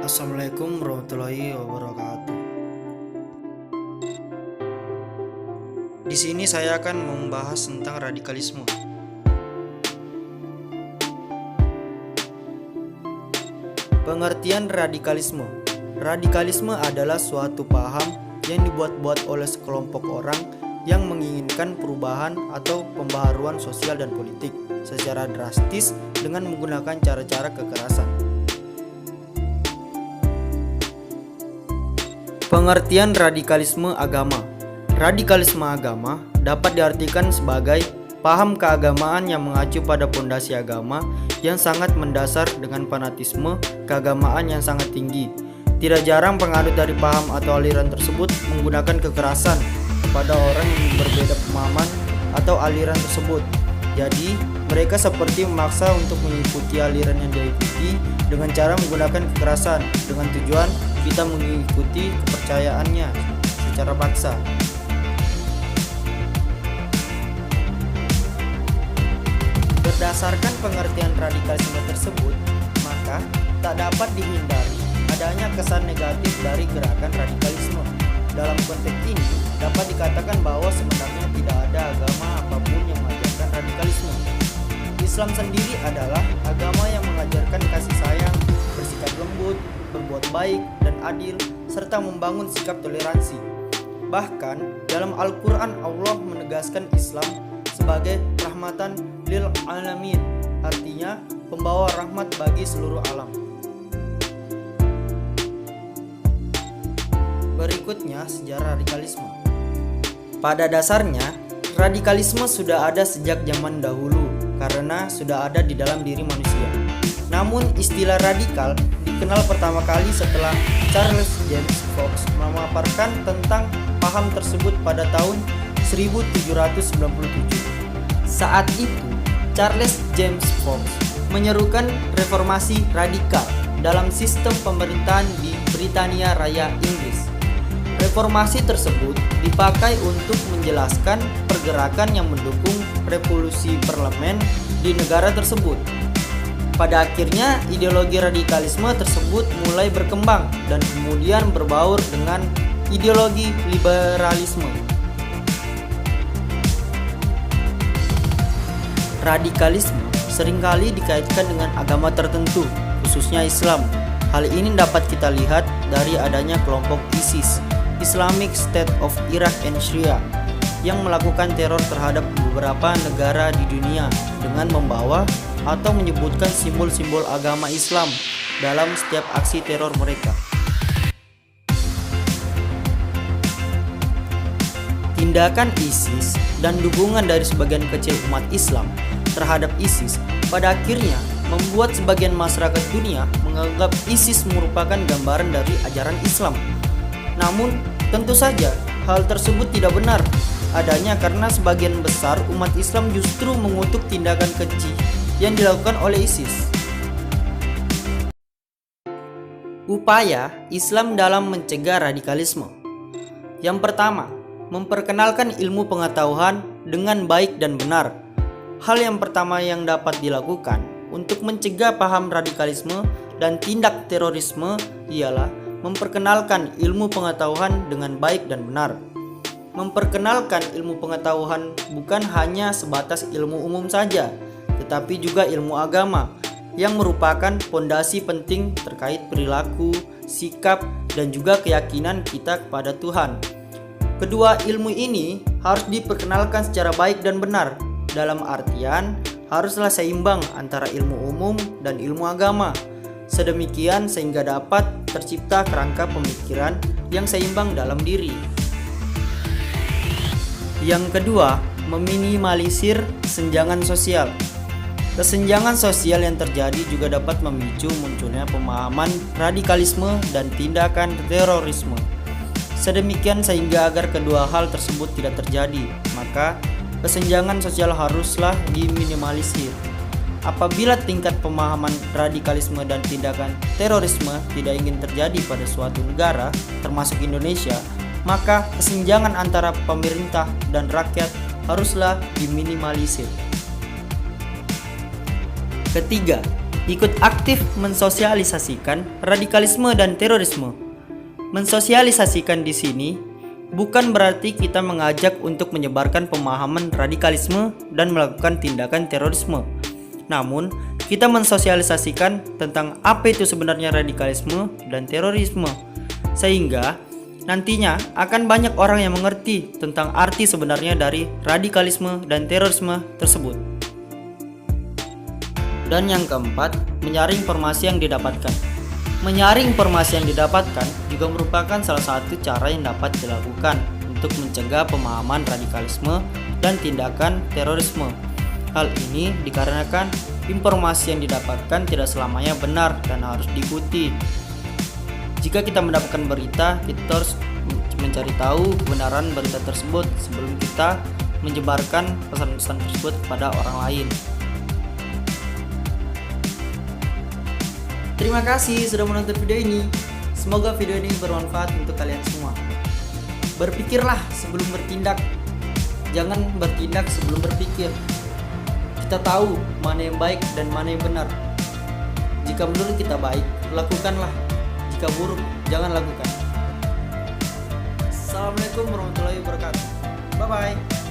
Assalamualaikum warahmatullahi wabarakatuh. Di sini saya akan membahas tentang radikalisme. Pengertian radikalisme. Radikalisme adalah suatu paham yang dibuat-buat oleh sekelompok orang yang menginginkan perubahan atau pembaharuan sosial dan politik secara drastis dengan menggunakan cara-cara kekerasan. Pengertian radikalisme agama. Radikalisme agama dapat diartikan sebagai paham keagamaan yang mengacu pada pondasi agama yang sangat mendasar dengan fanatisme keagamaan yang sangat tinggi. Tidak jarang penganut dari paham atau aliran tersebut menggunakan kekerasan kepada orang yang berbeda pemahaman atau aliran tersebut. Jadi, mereka seperti memaksa untuk mengikuti aliran yang diikuti dengan cara menggunakan kekerasan dengan tujuan kita mengikuti kepercayaannya secara paksa. Berdasarkan pengertian radikalisme tersebut, maka tak dapat dihindari adanya kesan negatif dari gerakan radikalisme. Dalam konteks ini, dapat dikatakan bahwa sebenarnya tidak ada agama apapun yang mengajarkan radikalisme. Islam sendiri adalah agama yang mengajarkan kasih sayang, bersikap lembut, berbuat baik dan adil, serta membangun sikap toleransi. Bahkan, dalam Al-Quran Allah menegaskan Islam sebagai rahmatan lil alamin, artinya pembawa rahmat bagi seluruh alam. Berikutnya, sejarah radikalisme. Pada dasarnya, radikalisme sudah ada sejak zaman dahulu karena sudah ada di dalam diri manusia. Namun, istilah radikal dikenal pertama kali setelah Charles James Fox memaparkan tentang paham tersebut pada tahun 1797. Saat itu, Charles James Fox menyerukan reformasi radikal dalam sistem pemerintahan di Britania Raya, Inggris. Reformasi tersebut dipakai untuk menjelaskan pergerakan yang mendukung revolusi parlemen di negara tersebut. Pada akhirnya, ideologi radikalisme tersebut mulai berkembang dan kemudian berbaur dengan ideologi liberalisme. Radikalisme seringkali dikaitkan dengan agama tertentu, khususnya Islam. Hal ini dapat kita lihat dari adanya kelompok ISIS, Islamic State of Iraq and Syria, yang melakukan teror terhadap beberapa negara di dunia dengan membawa atau menyebutkan simbol-simbol agama Islam dalam setiap aksi teror mereka. Tindakan ISIS dan dukungan dari sebagian kecil umat Islam terhadap ISIS pada akhirnya membuat sebagian masyarakat dunia menganggap ISIS merupakan gambaran dari ajaran Islam. Namun, tentu saja hal tersebut tidak benar adanya karena sebagian besar umat Islam justru mengutuk tindakan keji yang dilakukan oleh ISIS. Upaya Islam dalam mencegah radikalisme. Yang pertama, memperkenalkan ilmu pengetahuan dengan baik dan benar. Hal yang pertama yang dapat dilakukan untuk mencegah paham radikalisme dan tindak terorisme ialah memperkenalkan ilmu pengetahuan dengan baik dan benar. Memperkenalkan ilmu pengetahuan bukan hanya sebatas ilmu umum saja, tetapi juga ilmu agama yang merupakan fondasi penting terkait perilaku, sikap, dan juga keyakinan kita kepada Tuhan. Kedua ilmu ini harus diperkenalkan secara baik dan benar, dalam artian haruslah seimbang antara ilmu umum dan ilmu agama. Sedemikian sehingga dapat tercipta kerangka pemikiran yang seimbang dalam diri. Yang kedua, meminimalisir kesenjangan sosial. Kesenjangan sosial yang terjadi juga dapat memicu munculnya pemahaman radikalisme dan tindakan terorisme. Sedemikian sehingga agar kedua hal tersebut tidak terjadi, maka kesenjangan sosial haruslah diminimalisir. Apabila tingkat pemahaman radikalisme dan tindakan terorisme tidak ingin terjadi pada suatu negara, termasuk Indonesia, maka kesenjangan antara pemerintah dan rakyat haruslah diminimalisir. Ketiga, ikut aktif mensosialisasikan radikalisme dan terorisme. Mensosialisasikan di sini bukan berarti kita mengajak untuk menyebarkan pemahaman radikalisme dan melakukan tindakan terorisme. Namun, kita mensosialisasikan tentang apa itu sebenarnya radikalisme dan terorisme, sehingga nantinya akan banyak orang yang mengerti tentang arti sebenarnya dari radikalisme dan terorisme tersebut. Dan yang keempat, menyaring informasi yang didapatkan. Menyaring informasi yang didapatkan juga merupakan salah satu cara yang dapat dilakukan untuk mencegah pemahaman radikalisme dan tindakan terorisme. Hal ini dikarenakan informasi yang didapatkan tidak selamanya benar dan harus diikuti. Jika kita mendapatkan berita, kita harus mencari tahu kebenaran berita tersebut sebelum kita menyebarkan pesan-pesan tersebut kepada orang lain. Terima kasih sudah menonton video ini. Semoga video ini bermanfaat untuk kalian semua. Berpikirlah sebelum bertindak. Jangan bertindak sebelum berpikir. Kita tahu mana yang baik dan mana yang benar. Jika menurut kita baik, lakukanlah. Jika buruk, jangan lakukan. Assalamualaikum warahmatullahi wabarakatuh. Bye-bye.